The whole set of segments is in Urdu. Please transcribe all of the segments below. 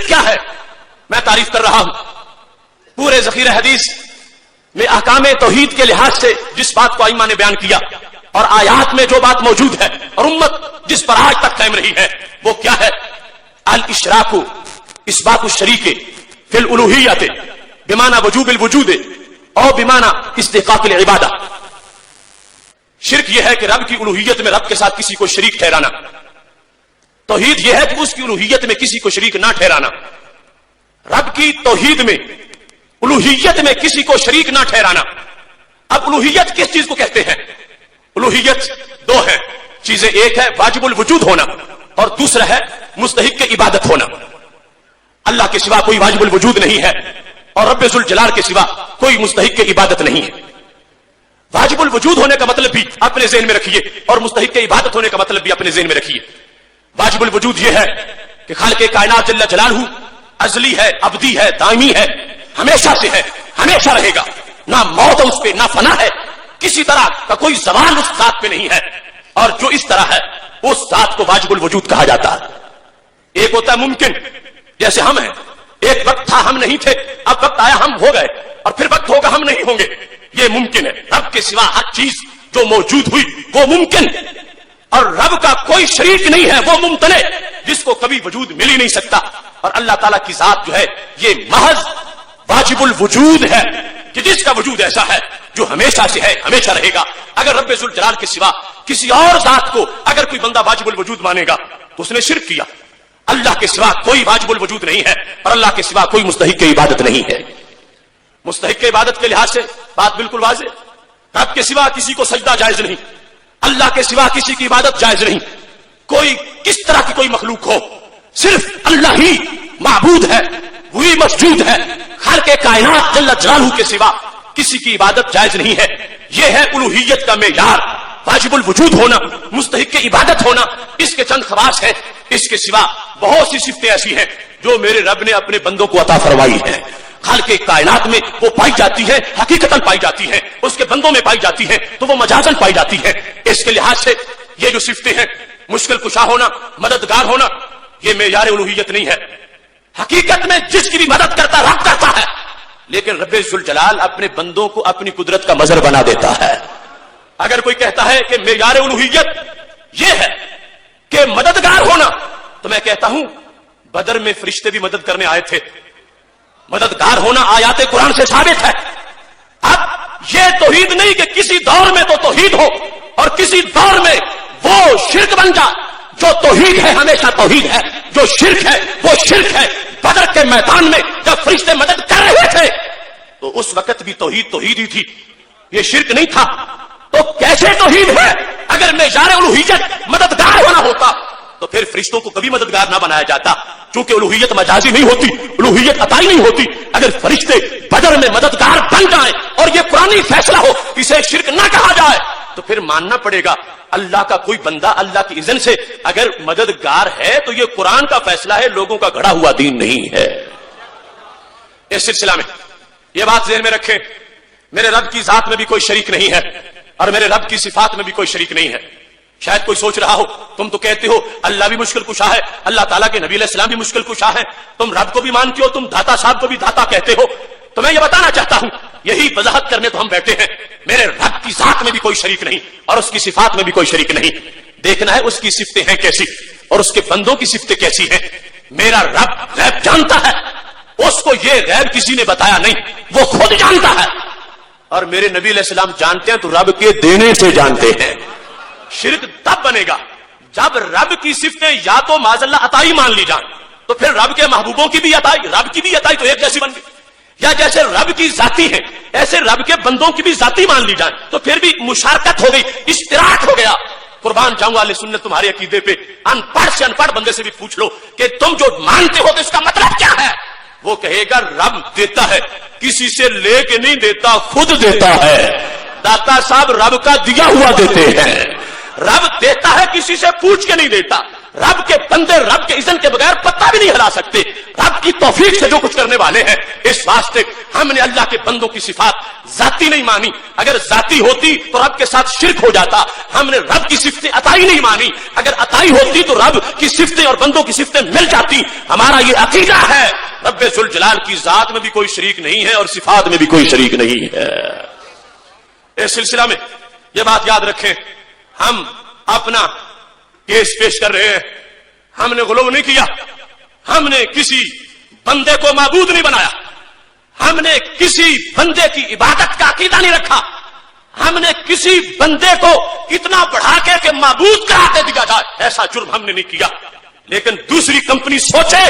کیا ہے میں تعریف کر رہا ہوں. پورے ذخیرہ حدیث میں احکام توحید کے لحاظ سے جس بات کو ائمہ نے بیان کیا اور آیات میں جو بات موجود ہے اور امت جس پر آج تک قائم رہی ہے وہ کیا ہے؟ الاشراک اثبات الشریک فی الالوہیت بمعنی وجوب الوجود اور بمعنی استحقاق العبادہ. شرک یہ ہے کہ رب کی الوہیت میں رب کے ساتھ کسی کو شریک ٹھہرانا. توحید یہ ہے کہ اس کی الوہیت میں کسی کو شریک نہ ٹھہرانا. رب کی توحید میں الوہیت میں کسی کو شریک نہ ٹھہرانا. اب الوہیت کس چیز کو کہتے ہیں؟ الوہیت دو ہے چیزیں. ایک ہے واجب الوجود ہونا اور دوسرا ہے مستحق کی عبادت ہونا. اللہ کے سوا کوئی واجب الوجود نہیں ہے اور رب ذوالجلال کے سوا کوئی مستحق کی عبادت نہیں ہے. واجب الوجود ہونے کا مطلب بھی اپنے ذہن میں رکھیے اور مستحق کی عبادت ہونے کا مطلب بھی اپنے ذہن میں رکھیے. واجب الوجود یہ ہے کہ خالق کائنات جل جلالہ ازلی ہے، ابدی ہے، دائمی ہے، ہمیشہ سے ہے، ہمیشہ رہے گا. نہ موت اس پہ، نہ فنا ہے، کسی طرح کا کوئی زوال اس ذات پہ نہیں ہے. اور جو اس طرح ہے اس ذات کو واجب الوجود کہا جاتا ہے. ایک ہوتا ہے ممکن، جیسے ہم ہیں. ایک وقت تھا ہم نہیں تھے، اب وقت آیا ہم ہو گئے، اور پھر وقت ہوگا ہم نہیں ہوں گے. یہ ممکن ہے. رب کے سوا ہر چیز جو موجود ہوئی وہ ممکن، اور رب کا کوئی شریک نہیں ہے، وہ ممتنع جس کو کبھی وجود مل ہی نہیں سکتا. اور اللہ تعالیٰ کی ذات جو ہے یہ محض واجب الوجود ہے کہ جس کا وجود ایسا ہے جو ہمیشہ سے ہے، ہمیشہ رہے گا. اگر رب ذوالجلال کے سوا کسی اور ذات کو اگر کوئی بندہ واجب الوجود مانے گا تو اس نے شرک کیا. اللہ کے سوا کوئی واجب الوجود نہیں ہے اور اللہ کے سوا کوئی مستحق کی عبادت نہیں ہے. مستحق کی عبادت کے لحاظ سے بات بالکل واضح. رب کے سوا کسی کو سجدہ جائز نہیں، اللہ کے سوا کسی کی عبادت جائز نہیں. کوئی کس طرح کی کوئی مخلوق ہو، صرف اللہ ہی معبود ہے، وہی مسجود ہے. خالق کائنات جل جلالہ کے سوا کسی کی عبادت جائز نہیں ہے. یہ ہے الوہیت کا معیار، واجب الوجود ہونا، مستحق کی عبادت ہونا. اس کے چند خواص ہیں. اس کے سوا بہت سی صفتیں ایسی ہیں جو میرے رب نے اپنے بندوں کو عطا فرمائی ہیں. خالق کائنات میں وہ پائی جاتی ہے، حقیقتاً پائی جاتی ہے، اس کے بندوں میں پائی جاتی ہے تو وہ مجازاً پائی جاتی ہے. اس کے لحاظ سے یہ جو صفتیں ہیں، مشکل کشا ہونا، مددگار ہونا، یہ معیار الوہیت نہیں ہے. حقیقت میں جس کی بھی مدد کرتا رب کرتا ہے، لیکن رب ذوالجلال اپنے بندوں کو اپنی قدرت کا مظہر بنا دیتا ہے. اگر کوئی کہتا ہے کہ معیار الوہیت یہ ہے کہ مددگار ہونا، تو میں کہتا ہوں بدر میں فرشتے بھی مدد کرنے آئے تھے. مددگار ہونا آیات قرآن سے ثابت ہے. اب یہ توحید نہیں کہ کسی دور میں تو توحید ہو اور کسی دور میں وہ شرک بن جائے. جو توحید ہے ہمیشہ توحید ہے، جو شرک ہے وہ شرک ہے. بدر کے میدان میں جب فرشتے مدد کر رہے تھے تو اس وقت بھی توحید توحید ہی تھی، یہ شرک نہیں تھا. تو کیسے توحید ہے؟ اگر معیار الوہیت مددگار ہونا ہوتا تو پھر فرشتوں کو کبھی مددگار نہ بنایا جاتا، چونکہ الوہیت مجازی نہیں ہوتی، الوہیت عطائی نہیں ہوتی. اگر فرشتے بدر میں مددگار بن جائیں اور یہ قرآنی فیصلہ ہو اسے شرک نہ کہا جائے تو پھر ماننا پڑے گا اللہ کا کوئی بندہ اللہ کی اذن سے اگر مددگار ہے تو یہ قرآن کا فیصلہ ہے، لوگوں کا گھڑا ہوا دین نہیں ہے. اس سلسلہ میں یہ بات ذہن میں رکھیں، میرے رب کی ذات میں بھی کوئی شریک نہیں ہے اور میرے رب کی صفات میں بھی کوئی شریک نہیں ہے. شاید کوئی سوچ رہا ہو تم تو کہتے ہو اللہ بھی مشکل کشا ہے، اللہ تعالیٰ کے نبی علیہ السلام بھی مشکل کشا ہے، تم رب کو بھی مانتے ہو، تم داتا صاحب کو بھی داتا کہتے ہو. تو میں یہ بتانا چاہتا ہوں، یہی وضاحت کرنے تو ہم بیٹھے ہیں. میرے رب کی ذات میں بھی کوئی شریک نہیں اور اس کی صفات میں بھی کوئی شریک نہیں. دیکھنا ہے اس کی صفتیں ہیں کیسی اور اس کے بندوں کی صفتیں کیسی ہیں. میرا رب غیب جانتا ہے، اس کو یہ غیب کسی نے بتایا نہیں، وہ خود جانتا ہے. اور میرے نبی علیہ السلام جانتے ہیں تو رب کے دینے سے جانتے ہیں. شرک تب بنے گا جب رب کی صفتیں یا تو معاذ اللہ عطائی مان لی جائیں، تو پھر رب کے محبوبوں کی بھی عطائی، رب کی بھی عطائی تو ایک جیسی بن گئی. یا جیسے رب کی ذاتی ہے ایسے رب کے بندوں کی بھی ذاتی مان لی جائیں تو پھر بھی مشارکت ہو گئی، اشتراک ہو گیا. قربان جاؤں اہل سنت تمہارے عقیدے پہ. ان پڑھ سے ان پڑھ بندے سے بھی پوچھ لو کہ تم جو مانتے ہو تو اس کا مطلب کیا ہے؟ وہ کہے گا رب دیتا ہے، کسی سے لے کے نہیں دیتا، خود دیتا ہے. داتا صاحب رب کا دیا ہوا دیتے ہیں. رب دیتا ہے، کسی سے پوچھ کے نہیں دیتا. رب کے بندے رب کے اذن کے بغیر پتہ بھی نہیں ہلا سکتے، رب کی توفیق سے جو کچھ کرنے والے ہیں۔ اس واسطے ہم نے اللہ کے بندوں کی صفات ذاتی نہیں مانی، اگر ذاتی ہوتی تو رب کے ساتھ شرک ہو جاتا۔ ہم نے رب کی صفتیں عطائی نہیں مانی، اگر عطائی ہوتی تو رب کی صفتیں اور بندوں کی صفتیں مل جاتی۔ ہمارا یہ عقیدہ ہے، رب ذوالجلال کی ذات میں بھی کوئی شریک نہیں ہے اور صفات میں بھی کوئی شریک نہیں ہے۔ اس سلسلہ میں یہ بات یاد رکھیں، ہم اپنا کیس پیش کر رہے ہیں، ہم نے غلو نہیں کیا، ہم نے کسی بندے کو معبود نہیں بنایا، ہم نے کسی بندے کی عبادت کا عقیدہ نہیں رکھا، ہم نے کسی بندے کو اتنا بڑھا کے معبود قرار دے دیا جائے، ایسا جرم ہم نے نہیں کیا۔ لیکن دوسری کمپنی سوچے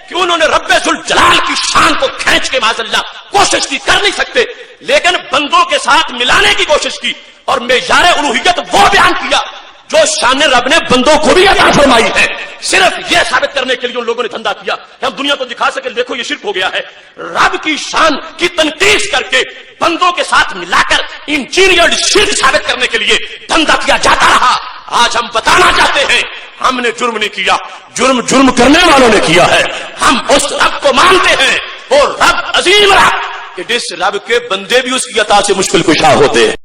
کہ انہوں نے رب ذوالجلال کی شان کو کھینچ کے معاذ اللہ کوشش کی، کر نہیں سکتے، لیکن بندوں کے ساتھ ملانے کی کوشش کی اور معیار الوہیت وہ بیان کیا جو شان رب نے بندوں کو بھی عطا فرمائی ہے۔ صرف یہ ثابت کرنے کے لیے ان لوگوں نے دھندا کیا کہ ہم دنیا کو دکھا سکے دیکھو یہ شرک ہو گیا ہے۔ رب کی شان کی تنقید کر کے بندوں کے ساتھ ملا کر انجینئرڈ شرک ثابت کرنے کے لیے دھندا کیا جاتا رہا۔ آج ہم بتانا چاہتے ہیں ہم نے جرم نہیں کیا، جرم کرنے والوں نے کیا ہے۔ ہم اس رب کو مانتے ہیں، وہ رب عظیم رب کہ جس رب کے بندے بھی اس کی عطا سے مشکل کشا ہوتے ہیں۔